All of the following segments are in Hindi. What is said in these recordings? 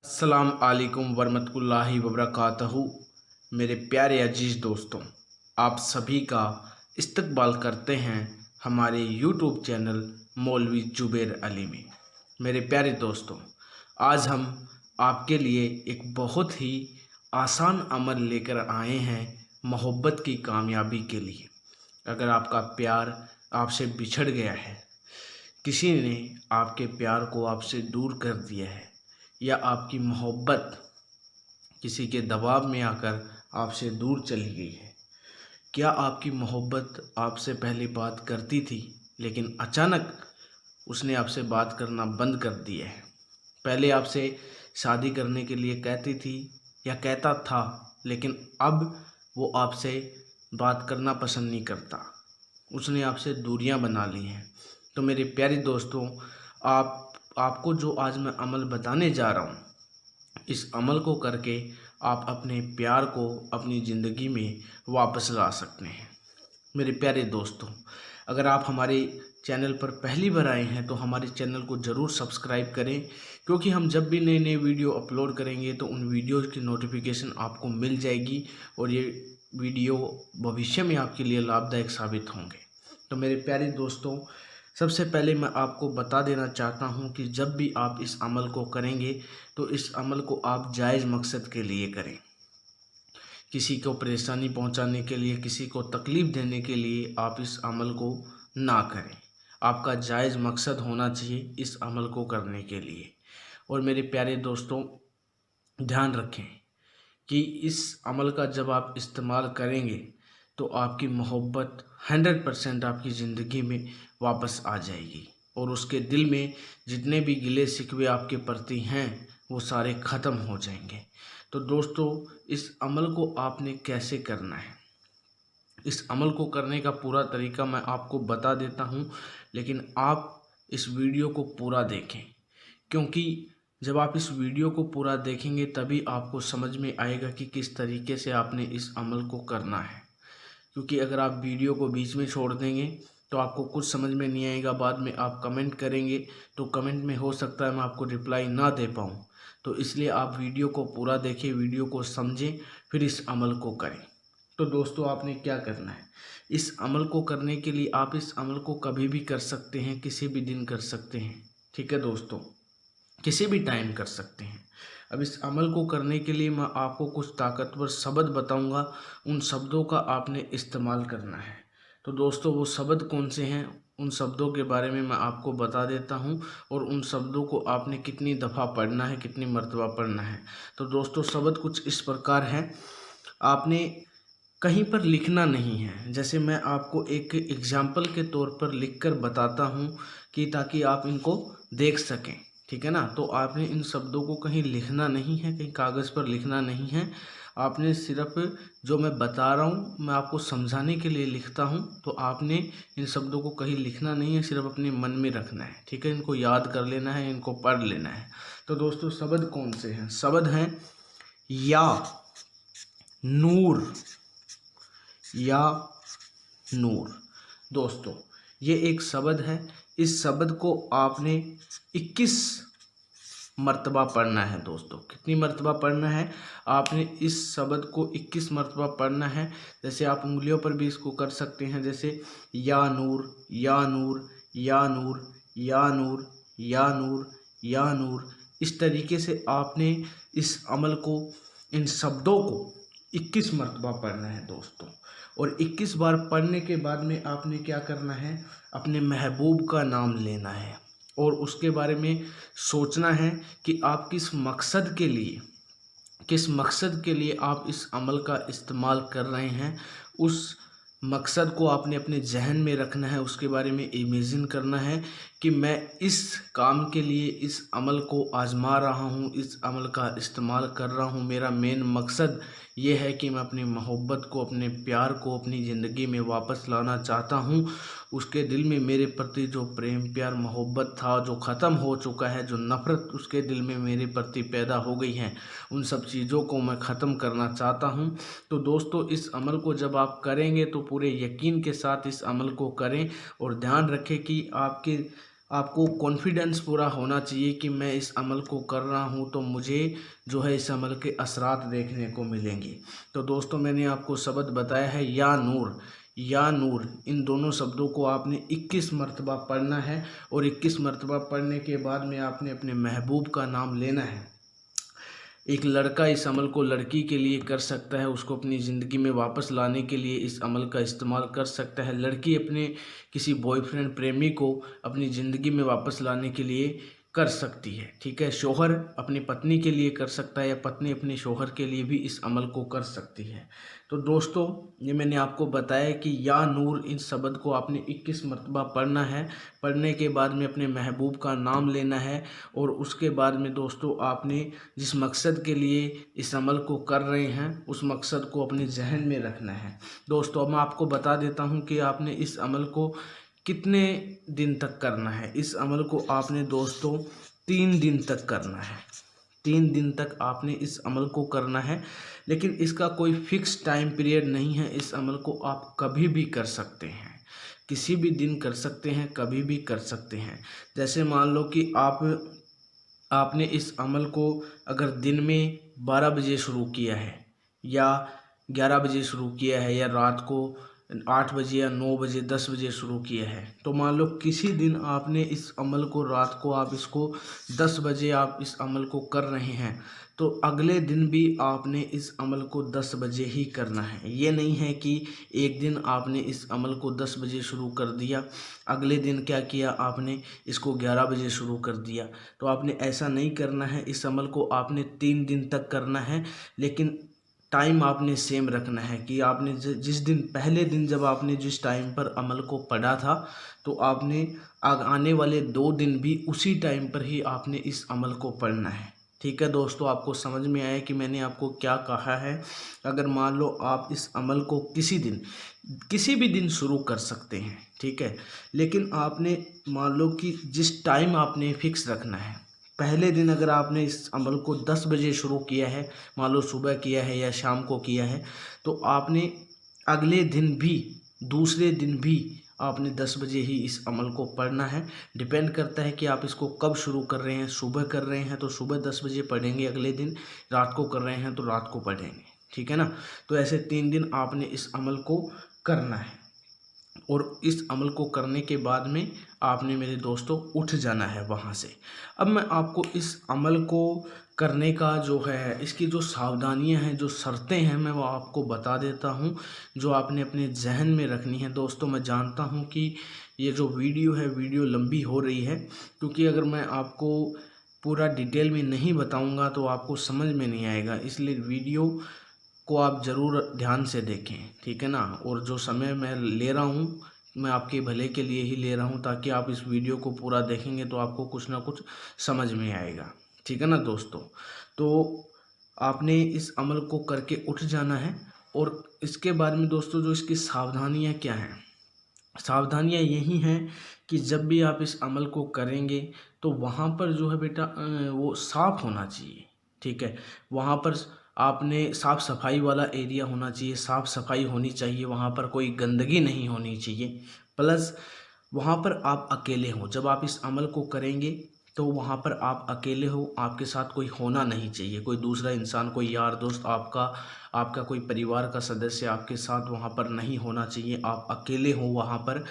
अस्सलाम वालेकुम वरहमतुल्लाहि वबरकातहू। मेरे प्यारे अजीज़ दोस्तों, आप सभी का इस्तकबाल करते हैं हमारे यूट्यूब चैनल मौलवी जुबैर अली में। मेरे प्यारे दोस्तों, आज हम आपके लिए एक बहुत ही आसान अमल लेकर आए हैं मोहब्बत की कामयाबी के लिए। अगर आपका प्यार आपसे बिछड़ गया है, किसी ने आपके प्यार को आपसे दूर कर दिया है, या आपकी मोहब्बत किसी के दबाव में आकर आपसे दूर चली गई है। क्या आपकी मोहब्बत आपसे पहले बात करती थी, लेकिन अचानक उसने आपसे बात करना बंद कर दिया है। पहले आपसे शादी करने के लिए कहती थी या कहता था, लेकिन अब वो आपसे बात करना पसंद नहीं करता। उसने आपसे दूरियां बना ली हैं। तो मेरे प्यारे दोस्तों, आपको जो आज मैं अमल बताने जा रहा हूँ, इस अमल को करके आप अपने प्यार को अपनी ज़िंदगी में वापस ला सकते हैं। मेरे प्यारे दोस्तों, अगर आप हमारे चैनल पर पहली बार आए हैं तो हमारे चैनल को ज़रूर सब्सक्राइब करें, क्योंकि हम जब भी नए नए वीडियो अपलोड करेंगे तो उन वीडियोज़ की नोटिफिकेशन आपको मिल जाएगी और ये वीडियो भविष्य में आपके लिए लाभदायक साबित होंगे। तो मेरे प्यारे दोस्तों, सबसे पहले मैं आपको बता देना चाहता हूं कि जब भी आप इस अमल को करेंगे तो इस अमल को आप जायज़ मकसद के लिए करें। किसी को परेशानी पहुंचाने के लिए, किसी को तकलीफ़ देने के लिए आप इस अमल को ना करें। आपका जायज़ मकसद होना चाहिए इस अमल को करने के लिए। और मेरे प्यारे दोस्तों, ध्यान रखें कि इस अमल का जब आप इस्तेमाल करेंगे तो आपकी मोहब्बत 100% आपकी ज़िंदगी में वापस आ जाएगी और उसके दिल में जितने भी गिले शिकवे आपके प्रति हैं वो सारे ख़त्म हो जाएंगे। तो दोस्तों, इस अमल को आपने कैसे करना है, इस अमल को करने का पूरा तरीका मैं आपको बता देता हूँ, लेकिन आप इस वीडियो को पूरा देखें, क्योंकि जब आप इस वीडियो को पूरा देखेंगे तभी आपको समझ में आएगा कि किस तरीके से आपने इस अमल को करना है। क्योंकि अगर आप वीडियो को बीच में छोड़ देंगे तो आपको कुछ समझ में नहीं आएगा। बाद में आप कमेंट करेंगे तो कमेंट में हो सकता है मैं आपको रिप्लाई ना दे पाऊँ। तो इसलिए आप वीडियो को पूरा देखें, वीडियो को समझें, फिर इस अमल को करें। तो दोस्तों, आपने क्या करना है, इस अमल को करने के लिए आप इस अमल को कभी भी कर सकते हैं, किसी भी दिन कर सकते हैं। ठीक है दोस्तों, किसी भी टाइम कर सकते हैं। अब इस अमल को करने के लिए मैं आपको कुछ ताकतवर शब्द बताऊंगा, उन शब्दों का आपने इस्तेमाल करना है। तो दोस्तों, वो शब्द कौन से हैं, उन शब्दों के बारे में मैं आपको बता देता हूं, और उन शब्दों को आपने कितनी दफ़ा पढ़ना है, कितनी मर्तबा पढ़ना है। तो दोस्तों, शब्द कुछ इस प्रकार हैं, आपने कहीं पर लिखना नहीं है। जैसे मैं आपको एक एग्जाम्पल के तौर पर लिखकर बताता हूँ कि ताकि आप इनको देख सकें। ठीक है ना। तो आपने इन शब्दों को कहीं लिखना नहीं है, कहीं कागज़ पर लिखना नहीं है। आपने सिर्फ जो मैं बता रहा हूँ मैं आपको समझाने के लिए लिखता हूँ, तो आपने इन शब्दों को कहीं लिखना नहीं है, सिर्फ अपने मन में रखना है। ठीक है, इनको याद कर लेना है, इनको पढ़ लेना है। तो दोस्तों, शब्द कौन से हैं, शब्द हैं या, नूर, या नूर। दोस्तों, ये एक शब्द है। इस शब्द को आपने 21 मर्तबा पढ़ना है। दोस्तों, कितनी मर्तबा पढ़ना है, आपने इस शब्द को 21 मर्तबा पढ़ना है। जैसे आप उंगलियों पर भी इसको कर सकते हैं, जैसे या नूर, या नूर, या नूर, या नूर, या नूर, या नूर। इस तरीके से आपने इस अमल को, इन शब्दों को 21 मर्तबा पढ़ना है दोस्तों। और 21 बार पढ़ने के बाद में आपने क्या करना है, अपने महबूब का नाम लेना है और उसके बारे में सोचना है कि आप किस मकसद के लिए आप इस अमल का इस्तेमाल कर रहे हैं। उस मकसद को आपने अपने जहन में रखना है, उसके बारे में इमेजिन करना है कि मैं इस काम के लिए इस अमल को आजमा रहा हूँ, इस अमल का इस्तेमाल कर रहा हूँ। मेरा मेन मकसद ये है कि मैं अपनी मोहब्बत को, अपने प्यार को अपनी ज़िंदगी में वापस लाना चाहता हूँ। उसके दिल में मेरे प्रति जो प्रेम, प्यार, मोहब्बत था, जो ख़त्म हो चुका है, जो नफ़रत उसके दिल में मेरे प्रति पैदा हो गई है, उन सब चीज़ों को मैं ख़त्म करना चाहता हूँ। तो दोस्तों, इस अमल को जब आप करेंगे तो पूरे यकीन के साथ इस अमल को करें और ध्यान रखें कि आपके आपको कॉन्फिडेंस पूरा होना चाहिए कि मैं इस अमल को कर रहा हूँ तो मुझे जो है इस अमल के असरात देखने को मिलेंगे। तो दोस्तों मैंने आपको शब्द बताया है या नूर, इन दोनों शब्दों को आपने 21 मरतबा पढ़ना है और 21 मरतबा पढ़ने के बाद में आपने अपने महबूब का नाम लेना है। एक लड़का इस अमल को लड़की के लिए कर सकता है, उसको अपनी ज़िंदगी में वापस लाने के लिए इस अमल का इस्तेमाल कर सकता है। लड़की अपने किसी बॉयफ्रेंड प्रेमी को अपनी ज़िंदगी में वापस लाने के लिए कर सकती है, ठीक है। शौहर अपनी पत्नी के लिए कर सकता है या पत्नी अपने शौहर के लिए भी इस अमल को कर सकती है। तो दोस्तों ये मैंने आपको बताया कि या नूर, इस शब्द को आपने 21 मरतबा पढ़ना है। पढ़ने के बाद में अपने महबूब का नाम लेना है और उसके बाद में दोस्तों आपने जिस मकसद के लिए इस अमल को कर रहे हैं उस मकसद को अपने जहन में रखना है। दोस्तों अब मैं आपको बता देता हूं कि आपने इस अमल को कितने दिन तक करना है। इस अमल को आपने दोस्तों 3 दिन तक करना है। 3 दिन तक आपने इस अमल को करना है, लेकिन इसका कोई फिक्स टाइम पीरियड नहीं है। इस अमल को आप कभी भी कर सकते हैं, किसी भी दिन कर सकते हैं, कभी भी कर सकते हैं। जैसे मान लो कि आपने इस अमल को अगर दिन में 12 बजे शुरू किया है या 11 बजे शुरू किया है या रात को 8 बजे या 9 बजे 10 बजे शुरू किया है, तो मान लो किसी दिन आपने इस अमल को रात को आप इसको 10 बजे आप इस अमल को कर रहे हैं, तो अगले दिन भी आपने इस अमल को 10 बजे ही करना है। ये नहीं है कि एक दिन आपने इस अमल को 10 बजे शुरू कर दिया, अगले दिन क्या किया आपने इसको 11 बजे शुरू कर दिया, तो आपने ऐसा नहीं करना है। इस अमल को आपने 3 दिन तक करना है, लेकिन टाइम आपने सेम रखना है कि आपने जिस दिन पहले दिन जब आपने जिस टाइम पर अमल को पढ़ा था, तो आपने आने वाले 2 दिन भी उसी टाइम पर ही आपने इस अमल को पढ़ना है, ठीक है। दोस्तों आपको समझ में आया कि मैंने आपको क्या कहा है। अगर मान लो आप इस अमल को किसी भी दिन शुरू कर सकते हैं, ठीक है, लेकिन आपने मान लो कि जिस टाइम आपने फिक्स रखना है। पहले दिन अगर आपने इस अमल को 10 बजे शुरू किया है, मान लो सुबह किया है या शाम को किया है, तो आपने अगले दिन भी दूसरे दिन भी आपने 10 बजे ही इस अमल को पढ़ना है। डिपेंड करता है कि आप इसको कब शुरू कर रहे हैं। सुबह कर रहे हैं तो सुबह 10 बजे पढ़ेंगे, अगले दिन रात को कर रहे हैं तो रात को पढ़ेंगे, ठीक है ना। तो ऐसे 3 दिन आपने इस अमल को करना है और इस अमल को करने के बाद में आपने मेरे दोस्तों उठ जाना है वहाँ से। अब मैं आपको इस अमल को करने का जो है इसकी जो सावधानियां हैं, जो शर्तें हैं, मैं वो आपको बता देता हूँ, जो आपने अपने जहन में रखनी है। दोस्तों मैं जानता हूँ कि ये जो वीडियो है वीडियो लंबी हो रही है, क्योंकि अगर मैं आपको पूरा डिटेल में नहीं बताऊँगा तो आपको समझ में नहीं आएगा, इसलिए वीडियो को आप ज़रूर ध्यान से देखें, ठीक है ना। और जो समय मैं ले रहा हूँ मैं आपके भले के लिए ही ले रहा हूँ, ताकि आप इस वीडियो को पूरा देखेंगे तो आपको कुछ ना कुछ समझ में आएगा, ठीक है ना दोस्तों। तो आपने इस अमल को करके उठ जाना है और इसके बाद में दोस्तों जो इसकी सावधानियाँ क्या हैं, सावधानियाँ यही हैं कि जब भी आप इस अमल को करेंगे तो वहाँ पर जो है बेटा वो साफ़ होना चाहिए, ठीक है। वहाँ पर आपने साफ़ सफाई वाला एरिया होना चाहिए, साफ़ सफाई होनी चाहिए, वहाँ पर कोई गंदगी नहीं होनी चाहिए। प्लस वहाँ पर आप अकेले हो, जब आप इस अमल को करेंगे तो वहाँ पर आप अकेले हो, आपके साथ कोई होना नहीं चाहिए, कोई दूसरा इंसान, कोई यार दोस्त आपका कोई परिवार का सदस्य आपके साथ वहाँ पर नहीं होना चाहिए। आप अकेले हो वहाँ पर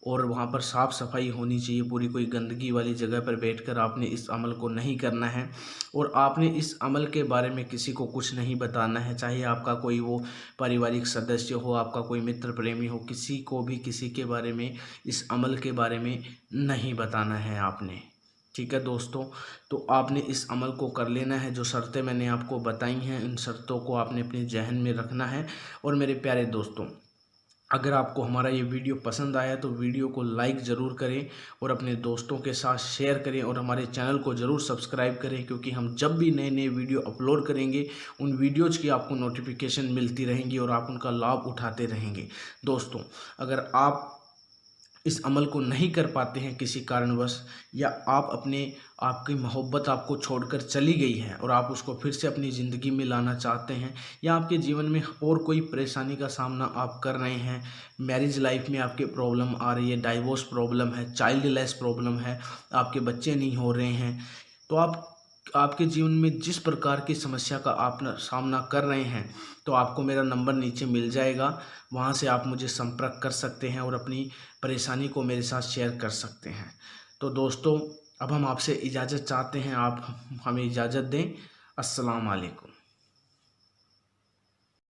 और वहाँ पर साफ़ सफाई होनी चाहिए पूरी, कोई गंदगी वाली जगह पर बैठकर आपने इस अमल को नहीं करना है। और आपने इस अमल के बारे में किसी को कुछ नहीं बताना है, चाहे आपका कोई वो पारिवारिक सदस्य हो, आपका कोई मित्र प्रेमी हो, किसी को भी किसी के बारे में इस अमल के बारे में नहीं बताना है आपने, ठीक है दोस्तों। तो आपने इस अमल को कर लेना है। जो शर्तें मैंने आपको बताई हैं इन शर्तों को आपने अपने जहन में रखना है। और मेरे प्यारे दोस्तों अगर आपको हमारा ये वीडियो पसंद आया तो वीडियो को लाइक ज़रूर करें और अपने दोस्तों के साथ शेयर करें और हमारे चैनल को ज़रूर सब्सक्राइब करें, क्योंकि हम जब भी नए नए वीडियो अपलोड करेंगे उन वीडियोज़ की आपको नोटिफिकेशन मिलती रहेंगी और आप उनका लाभ उठाते रहेंगे। दोस्तों अगर आप इस अमल को नहीं कर पाते हैं किसी कारणवश, या आपकी मोहब्बत आपको छोड़कर चली गई है और आप उसको फिर से अपनी ज़िंदगी में लाना चाहते हैं, या आपके जीवन में और कोई परेशानी का सामना आप कर रहे हैं, मैरिज लाइफ में आपके प्रॉब्लम आ रही है, डाइवोर्स प्रॉब्लम है, चाइल्डलेस प्रॉब्लम है, आपके बच्चे नहीं हो रहे हैं, तो आपके जीवन में जिस प्रकार की समस्या का आप सामना कर रहे हैं, तो आपको मेरा नंबर नीचे मिल जाएगा। वहाँ से आप मुझे संपर्क कर सकते हैं और अपनी परेशानी को मेरे साथ शेयर कर सकते हैं। तो दोस्तों, अब हम आपसे इजाज़त चाहते हैं, आप हमें इजाज़त दें। अस्सलाम वालेकुम।